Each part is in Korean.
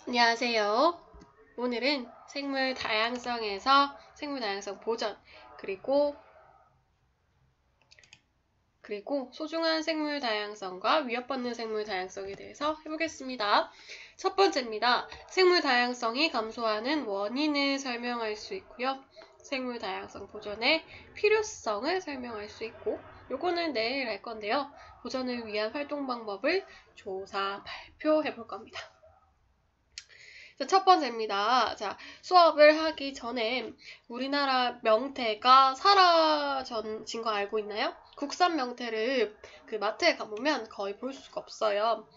안녕하세요. 오늘은 생물 다양성에서 생물 다양성 보전, 그리고 소중한 생물 다양성과 위협받는 생물 다양성에 대해서 해보겠습니다. 첫 번째입니다. 생물 다양성이 감소하는 원인을 설명할 수 있고요. 생물 다양성 보전의 필요성을 설명할 수 있고, 요거는 내일 할 건데요. 보전을 위한 활동 방법을 조사, 발표해 볼 겁니다. 자, 첫 번째입니다. 자, 수업을 하기 전에 우리나라 명태가 사라진 거 알고 있나요? 국산 명태를 그 마트에 가보면 거의 볼 수가 없어요.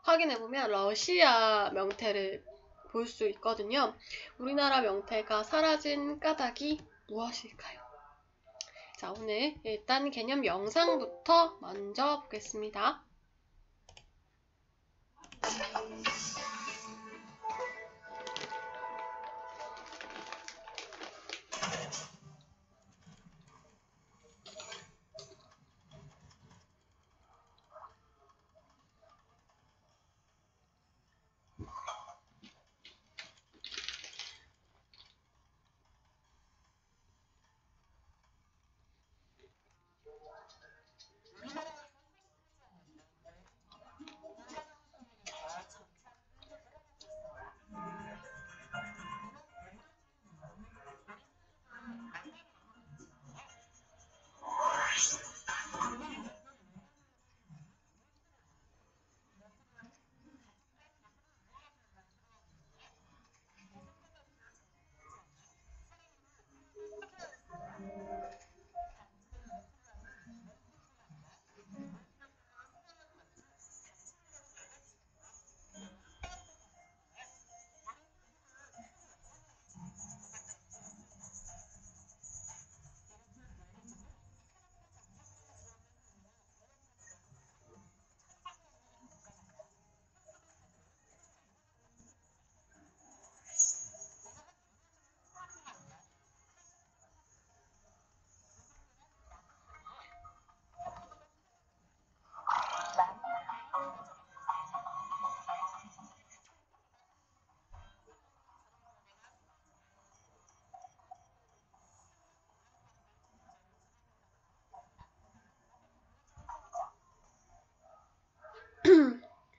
확인해보면 러시아 명태를 볼 수 있거든요. 우리나라 명태가 사라진 까닭이 무엇일까요? 자, 오늘 일단 개념 영상부터 먼저 보겠습니다.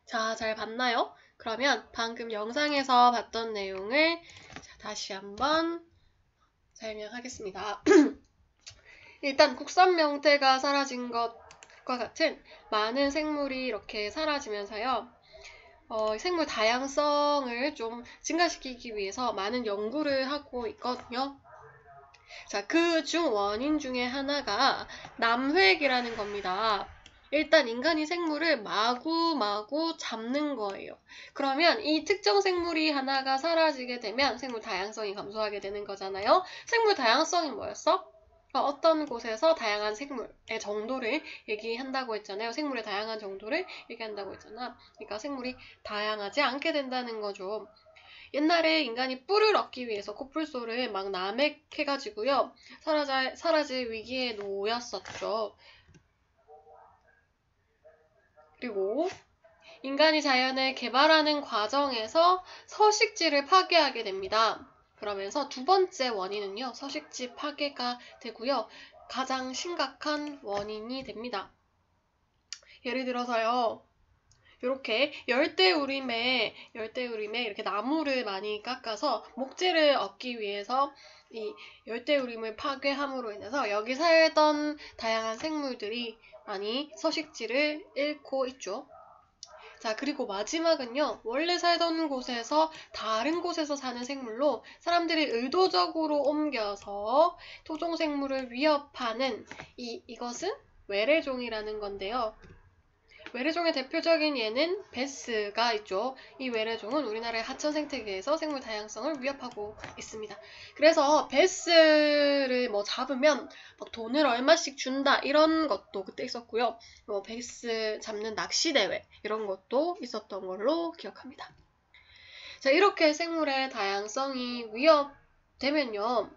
자, 잘 봤나요? 그러면 방금 영상에서 봤던 내용을 다시 한번 설명하겠습니다. 일단 국산 명태가 사라진 것과 같은 많은 생물이 이렇게 사라지면서요. 생물 다양성을 좀 증가시키기 위해서 많은 연구를 하고 있거든요. 자, 그 중 원인 중에 하나가 남획이라는 겁니다. 일단 인간이 생물을 마구마구 잡는 거예요. 그러면 이 특정 생물이 하나가 사라지게 되면 생물 다양성이 감소하게 되는 거잖아요. 생물 다양성이 뭐였어? 어떤 곳에서 다양한 생물의 정도를 얘기한다고 했잖아요. 생물의 다양한 정도를 얘기한다고 했잖아. 그러니까 생물이 다양하지 않게 된다는 거죠. 옛날에 인간이 뿔을 얻기 위해서 코뿔소를 막 남획해가지고요. 사라질 위기에 놓였었죠. 그리고 인간이 자연을 개발하는 과정에서 서식지를 파괴하게 됩니다. 그러면서 두 번째 원인은요, 서식지 파괴가 되고요. 가장 심각한 원인이 됩니다. 예를 들어서요, 이렇게 열대우림에 이렇게 나무를 많이 깎아서 목재를 얻기 위해서 이 열대우림을 파괴함으로 인해서 여기 살던 다양한 생물들이 많이 서식지를 잃고 있죠. 자, 그리고 마지막은요, 원래 살던 곳에서 다른 곳에서 사는 생물로 사람들이 의도적으로 옮겨서 토종생물을 위협하는 이것은 외래종이라는 건데요. 외래종의 대표적인 예는 베스가 있죠. 이 외래종은 우리나라의 하천 생태계에서 생물 다양성을 위협하고 있습니다. 그래서 베스를 잡으면 막 돈을 얼마씩 준다 이런 것도 그때 있었고요. 베스 잡는 낚시 대회 이런 것도 있었던 걸로 기억합니다. 자, 이렇게 생물의 다양성이 위협되면요.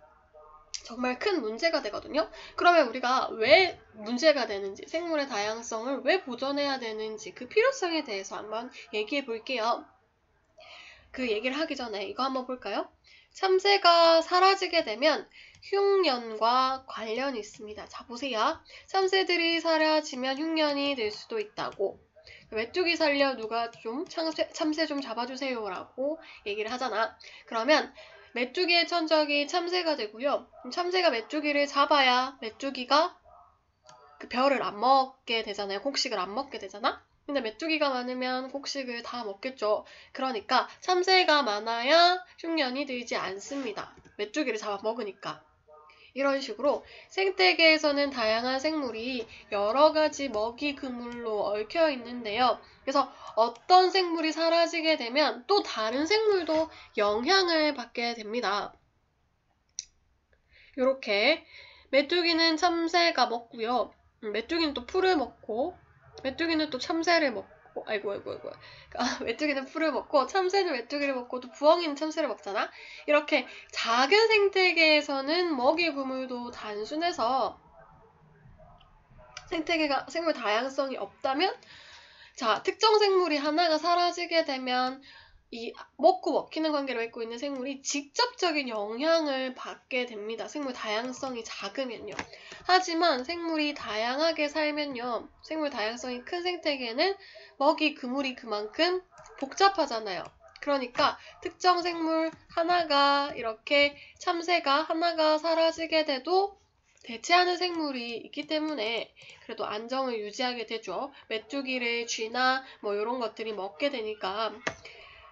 정말 큰 문제가 되거든요. 그러면 우리가 왜 문제가 되는지, 생물의 다양성을 왜 보존해야 되는지 그 필요성에 대해서 한번 얘기해 볼게요. 그 얘기를 하기 전에 이거 한번 볼까요? 참새가 사라지게 되면 흉년과 관련이 있습니다. 자, 보세요. 참새들이 사라지면 흉년이 될 수도 있다고. 메뚜기 살려 누가 좀 참새 좀 잡아주세요 라고 얘기를 하잖아. 그러면 메뚜기의 천적이 참새가 되고요. 참새가 메뚜기를 잡아야 메뚜기가 그 벼를 안 먹게 되잖아요. 곡식을 안 먹게 되잖아. 근데 메뚜기가 많으면 곡식을 다 먹겠죠. 그러니까 참새가 많아야 흉년이 들지 않습니다. 메뚜기를 잡아먹으니까. 이런 식으로 생태계에서는 다양한 생물이 여러 가지 먹이 그물로 얽혀 있는데요. 그래서 어떤 생물이 사라지게 되면 또 다른 생물도 영향을 받게 됩니다. 이렇게 메뚜기는 참새가 먹고요. 메뚜기는 또 풀을 먹고, 메뚜기는 또 참새를 먹고, 아이고. 메뚜기는 풀을 먹고, 참새는 메뚜기를 먹고, 또 부엉이는 참새를 먹잖아? 이렇게 작은 생태계에서는 먹이 그물도 단순해서 생물 다양성이 없다면, 자, 특정 생물이 하나가 사라지게 되면 이 먹고 먹히는 관계를 맺고 있는 생물이 직접적인 영향을 받게 됩니다. 생물 다양성이 작으면요. 하지만 생물이 다양하게 살면요. 생물 다양성이 큰 생태계는 먹이 그물이 그만큼 복잡하잖아요. 그러니까 특정 생물 하나가 이렇게 참새가 하나가 사라지게 돼도 대체하는 생물이 있기 때문에 그래도 안정을 유지하게 되죠. 메뚜기를 쥐나 뭐 이런 것들이 먹게 되니까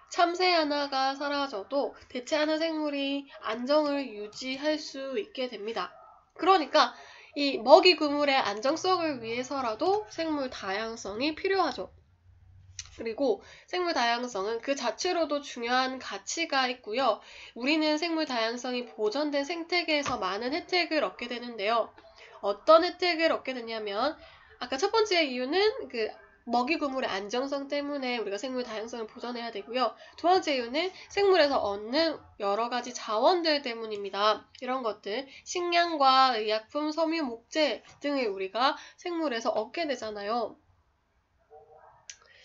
참새 하나가 사라져도 대체하는 생물이 안정을 유지할 수 있게 됩니다. 그러니까 이 먹이 그물의 안정성을 위해서라도 생물 다양성이 필요하죠. 그리고 생물 다양성은 그 자체로도 중요한 가치가 있고요. 우리는 생물 다양성이 보존된 생태계에서 많은 혜택을 얻게 되는데요. 어떤 혜택을 얻게 되냐면 아까 첫 번째 이유는 그 먹이 그물의 안정성 때문에 우리가 생물 다양성을 보존해야 되고요. 두 번째 이유는 생물에서 얻는 여러 가지 자원들 때문입니다. 이런 것들, 식량과 의약품, 섬유, 목재 등을 우리가 생물에서 얻게 되잖아요.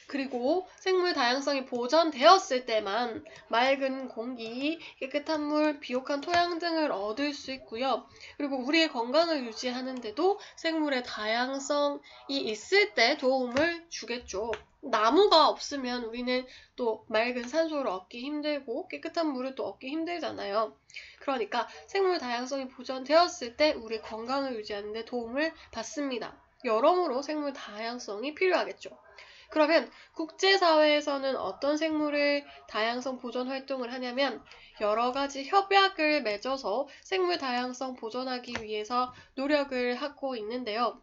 그리고 생물 다양성이 보존되었을 때만 맑은 공기, 깨끗한 물, 비옥한 토양 등을 얻을 수 있고요. 그리고 우리의 건강을 유지하는데도 생물의 다양성이 있을 때 도움을 주겠죠. 나무가 없으면 우리는 또 맑은 산소를 얻기 힘들고 깨끗한 물을 또 얻기 힘들잖아요. 그러니까 생물 다양성이 보존되었을 때 우리 건강을 유지하는 데 도움을 받습니다. 여러모로 생물 다양성이 필요하겠죠. 그러면 국제사회에서는 어떤 생물의 다양성 보존 활동을 하냐면 여러 가지 협약을 맺어서 생물 다양성 보존하기 위해서 노력을 하고 있는데요.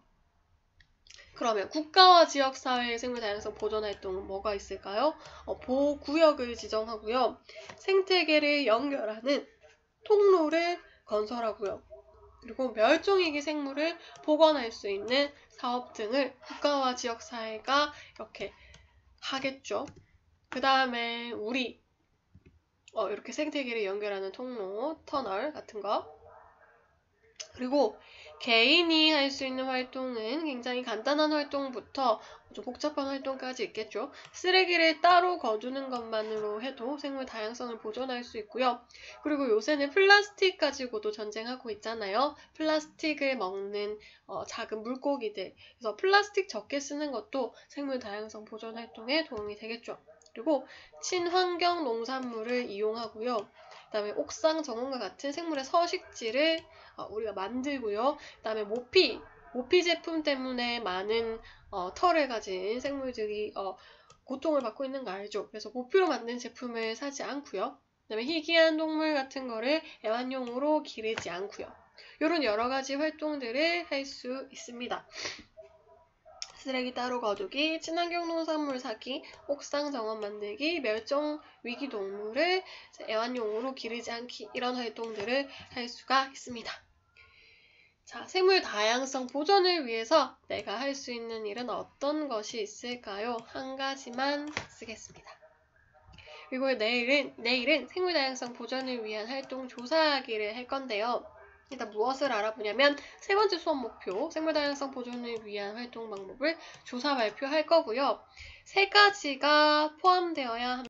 그러면 국가와 지역사회의 생물 다양성 보존 활동은 뭐가 있을까요? 보호구역을 지정하고요. 생태계를 연결하는 통로를 건설하고요. 그리고 멸종위기 생물을 복원할 수 있는 사업 등을 국가와 지역사회가 이렇게 하겠죠. 그 다음에 우리 이렇게 생태계를 연결하는 통로, 터널 같은 거. 그리고 개인이 할 수 있는 활동은 굉장히 간단한 활동부터 좀 복잡한 활동까지 있겠죠. 쓰레기를 따로 거두는 것만으로 해도 생물 다양성을 보존할 수 있고요. 그리고 요새는 플라스틱 가지고도 전쟁하고 있잖아요. 플라스틱을 먹는 작은 물고기들. 그래서 플라스틱 적게 쓰는 것도 생물 다양성 보존 활동에 도움이 되겠죠. 그리고 친환경 농산물을 이용하고요. 그 다음에 옥상 정원과 같은 생물의 서식지를 우리가 만들고요. 그 다음에 모피 제품 때문에 많은 털을 가진 생물들이 고통을 받고 있는 거 알죠? 그래서 모피로 만든 제품을 사지 않고요. 그 다음에 희귀한 동물 같은 거를 애완용으로 기르지 않고요. 이런 여러 가지 활동들을 할 수 있습니다. 쓰레기 따로 거두기, 친환경 농산물 사기, 옥상 정원 만들기, 멸종 위기 동물을 애완용으로 기르지 않기 이런 활동들을 할 수가 있습니다. 자, 생물 다양성 보존을 위해서 내가 할 수 있는 일은 어떤 것이 있을까요? 한 가지만 쓰겠습니다. 그리고 내일은 생물 다양성 보존을 위한 활동 조사하기를 할 건데요. 일단 무엇을 알아보냐면 세 번째 수업 목표, 생물 다양성 보존을 위한 활동 방법을 조사 발표할 거고요. 세 가지가 포함되어야 합니다.